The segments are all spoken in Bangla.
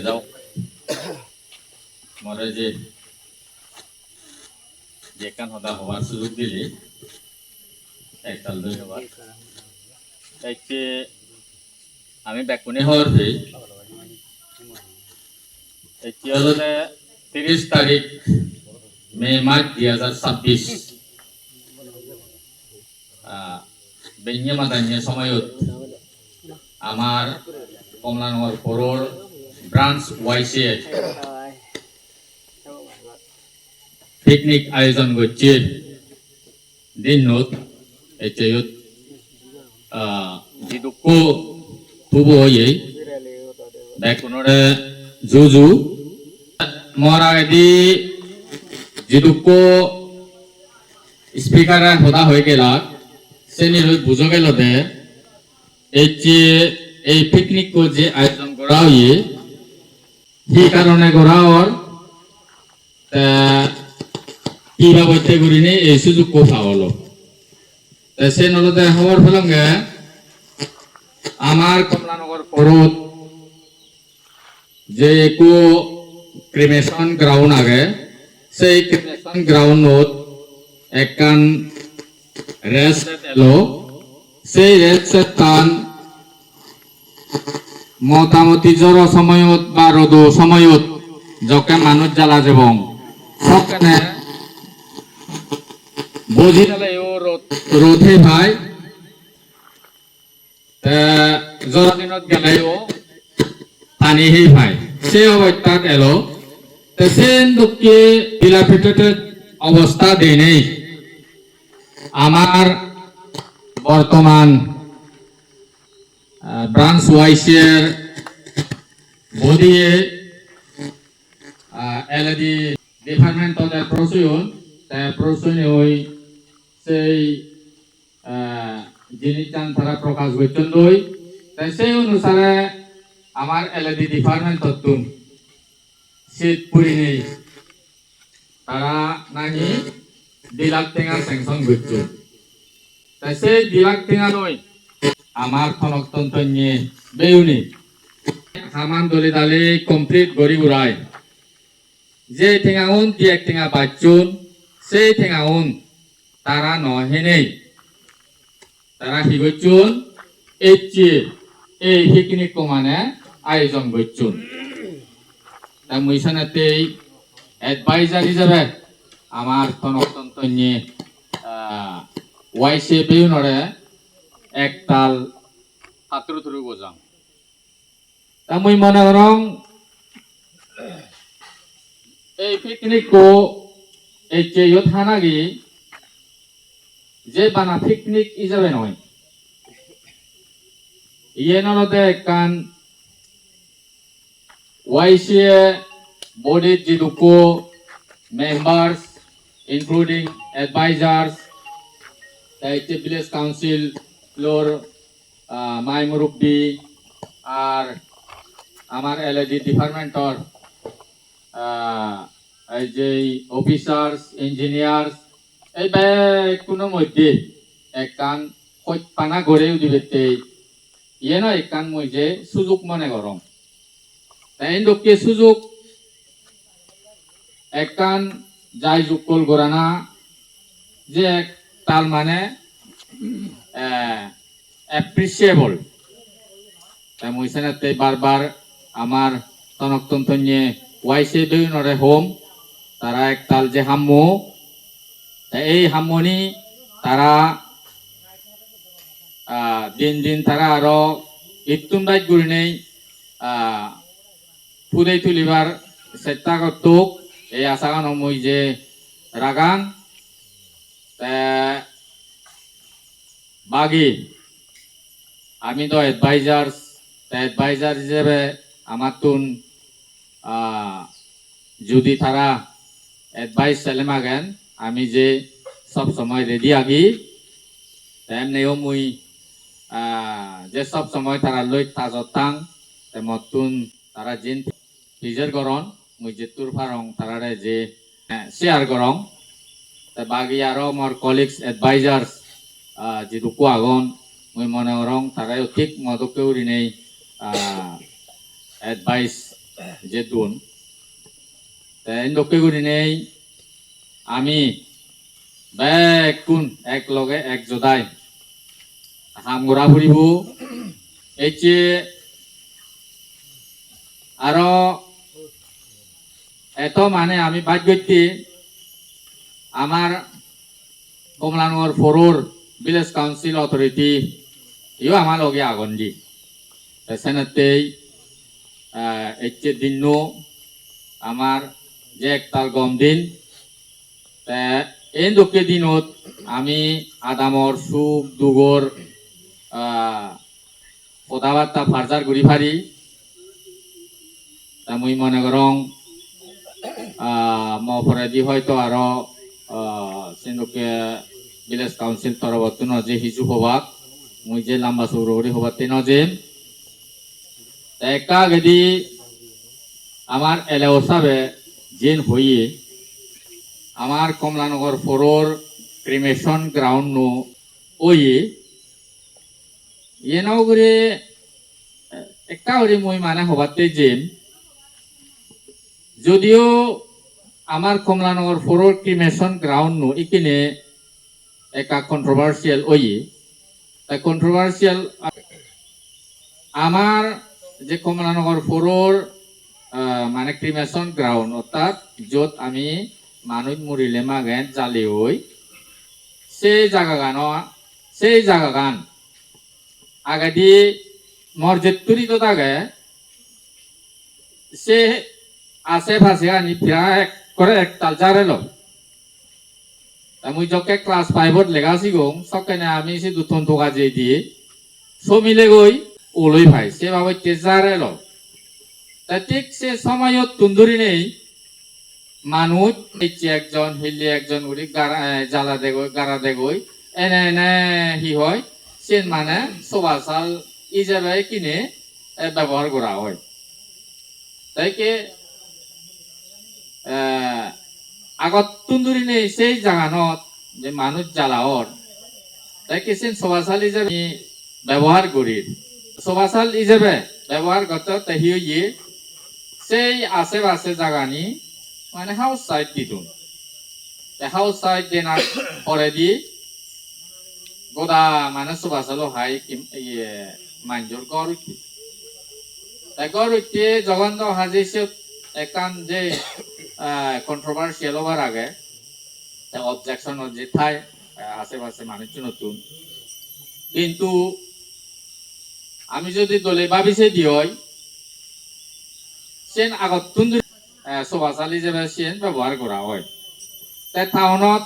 যাও মরে যে যেখান হদা হওয়ার সুযোগ দিলি একতাল ধন্যবাদ তাইকে আমি ব্যাকুনি হওয়ার এটি হল 30 তারিখ মে মাস 2026 বেঞ্জে মাদান্য সময়ত আমার কমলানগর পৌর ব্রাঞ্চ ওয়াইসি পিকনিক আয়োজন করছে দিনত এচেয়ত জিদুকো তুবো হয়ে বেকুনরে জুজু মরা এদি জিদুকো স্পিকার হদা হয়ে গেল সেনির বুঝো গেল দে এই পিকনিক কো যে আয়োজন করা হয়ে সেই কারণে করা হর কিবা বইতে করিনি এই সুযোগ কোফা হলো সে নলতে হওয়ার ফলঙ্গে আমার কমলানগর পৌরত যে একো ক্রিমেশন গ্রাউন্ড আগে সেই ক্রিমেশন গ্রাউন্ডত একখান রেস্ট এলো সেই রেস্ট টান মোটামুটি জ্বর সময়ত বা রোদ সময়ত যকে মানুষ জ্বালা যাবং সকানে বুঝি তাহলে রোধে ভাই জ্বর দিনত গেলেও পানি হে ভাই সে অবস্থাত এলো সেন দুঃখে দিলাপিটেটেড অবস্থা দেই নেই আমার বর্তমান ব্রাঞ্চ ওয়াইসের বদিয়ে এলএডি ডিপার্টমেন্ট অফ দ্য প্রসূন ওই সেই জিনিস তারা প্রকাশ করছেন দই তাই সেই অনুসারে আমার এলএডি ডিপার্টমেন্ট তত্তুন শীত পুরি নেই তারা নাকি 2 লাখ টাকা স্যাংশন করছে তাই সেই 2 লাখ টাকা নয় আমার খনকতন্ত্র নিয়ে বেউনি হামান দলে দালে কমপ্লিট গড়ি উড়ায় যে ঠেঙাউন দি এক ঠেঙা বাচ্চুন সেই ঠেঙাউন তারা নহেনেই তারা হিগচুন এই পিকনিক মানে আয়োজন করছুন তা মুইসানাতে এডভাইজার হিসাবে আমার খনকতন্ত্র নিয়ে ওয়াইসে বেউনরে একতাল হাতুরু থুরু বোঝাম তা মুই মনে করং এই পিকনিক কো এই চেয়ত হানাগি যে বানা পিকনিক হিসাবে নয় ইয়ে নলতে কান ওয়াইসিএ বডির যেটুকু মেম্বার্স ইনক্লুডিং অ্যাডভাইজার্স দায়িত্ব ভিলেজ কাউন্সিল লোর মাই মুরব্বী আর আমার এলএডি ডিপার্টমেন্টর এই যে অফিসার্স ইঞ্জিনিয়ার্স এই কোনো মধ্যে একখান পানা গড়েও দিবে ইয়ে নয় একখান মই যে সুযোগ মনে গরম তাই লোককে সুযোগ একখান যাই যুগল গড়ানা যে তার মানে অ্যাপ্রিসিয়েবল তাই মইসানাতে বারবার আমার তনকতন্ত্র নিয়ে ওয়াইসে বেউনরে হোম তারা একতাল যে হাম্মু এই হাম্মনি তারা দিন দিন তারা আরো ইতুন বাইক গুড়ি নেই ফুদাই তুলিবার চেষ্টা করতুক এই আশাগান মই যে রাগান বাগি আমি তো অ্যাডভাইজার হিসেবে আমার তুন যদি তারা অ্যাডভাইস চালে মাগেন আমি যে সব সময় রেডি আগি তেমনিও মুই যে সব সময় তারা লই তাজতাং মতুন তারা জিন ফিজার গরন মুই যে তুর ফারং তারারে যে শেয়ার করং বাকি আরো মোর কলিগস অ্যাডভাইজার্স যেটুকু আগন মুই মনে করং তারাও ঠিক মতো কেউরি নেই অ্যাডভাইস যে দুন তাই দক্ষে করি নেই আমি বেকুন এক লগে এক জোদাই হামগোড়া ফুরিব এই যে আরো এত মানে আমি ভাগ্যটি আমার কমলানগর ফোরর ভিলেজ কাউন্সিল অথরিটি ইও আমার লগে আগন দি সেনাতেই এচ্ছে দিন আমার যে একতাল গম দিন এই দক্ষে দিনত আমি আদামর সুখ দুগর কথাবার্তা ফার্জার ঘুরি ফারি তা মুই মনে করং মপরাধী হয়তো আরো সেনকে ভিলেজ কাউন্সিল তরফত নজে হিজু হবাক মুই যে লাম্বা সৌরহরি হবাতে নজে একা গেদি আমার এলাও সাবে জেন হইয়ে আমার Kamalanagar ফোরর cremation ground no way ইয়ে নাও করে একটা হরি মুই মানে হবাতে জেন যদিও আমার কমলানগর ফোরর ক্রিমেশন গ্রাউন্ড নো ইকিনে একা কন্ট্রোভার্সিয়াল ওয়ে তাই কন্ট্রোভার্সিয়াল আমার যে কমলানগর ফোরর মানে ক্রিমেশন গ্রাউন্ড অর্থাৎ যত আমি মানুষ মরিলে মাগেন জালি হই সেই জায়গা গান আগে দিয়ে মর্যাদুরি তো থাকে সে আশেপাশে আনি প্রায় করে একতাল জারেল মুই যকে ক্লাস 5 লেগাছি গং সকেনে আমি সে দুথন থোকা যে দিয়ে সমিলে গই ওলই ভাই সে ভাবে জারেল তা ঠিক সে সময়ত তুন্দুরি নেই মানুষ একজন হিলি একজন উড়ি জ্বালা দেগই গাড়া দেগই এনে এনে হি হয় সে মানে সবা চাল ই যাবে কিনে ব্যবহার করা হয় তাইকে আগত তুন্দুরি নেই সেই জাগানত যে মানুষ জ্বালাওর তাইকে সে সবা চাল হিসাবে ব্যবহার করি সবা চাল হিসাবে ব্যবহার করতে তাহি ইয়ে সেই আশেপাশে জাগানি মানে হাউস সাইড দিতুন হাউস সাইড দেনার পরে দি গোদা মানে সুবাসালো হাই ইয়ে মাঞ্জর গড় উঠি তাই গড় উঠে যখন তো হাজিছে একান যে কন্ট্রোভার্সিয়াল হবার আগে অবজেকশন যে থাই আশেপাশে মানুষ নতুন কিন্তু আমি যদি দলে ভাবিছে দিই সেন আগত তুন্দুরি সবাচালি যে সেন ব্যবহার করা হয় তাই টাউনত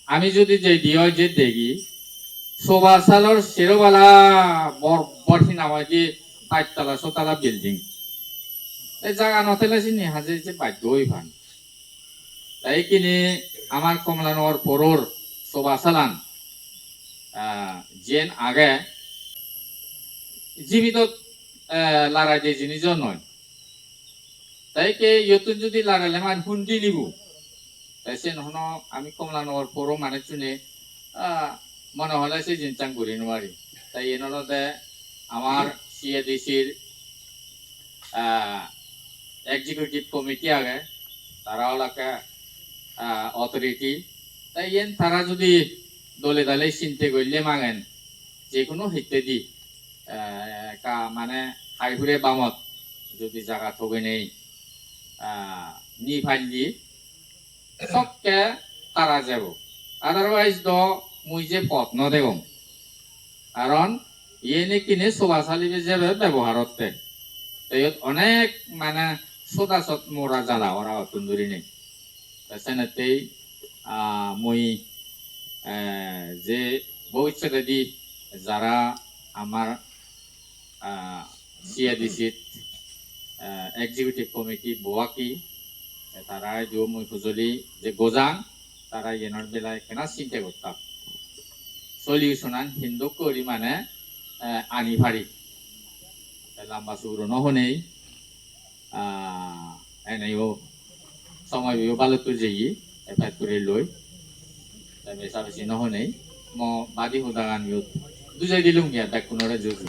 আমি যদি যে দিয় যে দেখি সবাচালর সেরোবালা বরফি নামায় যে 5 তলা 6 তলা বিল্ডিং এই জায়গা নথেলে চিনি হাজে যে বাধ্য হই ভান তাই কিনে আমার কমলানগর পরর সবাচালান যেন আগে জীবিত লড়াই দিয়ে জিনিস নয় তাইকে ইয়তুন যদি লড়াইলে মান হুন্দি নিব তাই সে নহন আমি কমলানগর পরো মানে চুনে মনে হলে সে জিনচাং করি নোৱাৰি তাই এনলতে আমার সিএডিসির এক্সিকিউটিভ কমিটি আগে তারা ওলাকে অথরিটি তাই এন তারা যদি দলে দলে চিন্তে করলে মাগেন যে কোনো হিতে দি মানে হাইহুরে বামত যদি জায়গা থগে নেই নি ফাইলি সবকে তারা যাব আদারওয়াইজ দ মুই যে পথ নদেগম কারণ ইয়ে কিনে সবাচালিবে যাবে ব্যবহারতে অনেক মানে সদাচত মোরা জ্বালা ওরা তুন্দুরি নেই সেনেতেই মুই যে ভবিষ্যতে দি যারা আমার সিআইডিসিত এক্সিকিউটিভ কমিটি বোয়াকি তারা দিও মুই খুজলি যে গোজাং তারা এনার বেলায় কেনা চিন্তা করতাম সলিউশন আন হিন্দু করি মানে আনি ফারি লাম্বা চৌর নহনেই এনেও সময় বালতো যেই এফাইট করে লই বেচা বেশি নহনেই ম বাদি হুদাগান দুজাই দিলুম গিয়া ব্যাক কোনরে জুজু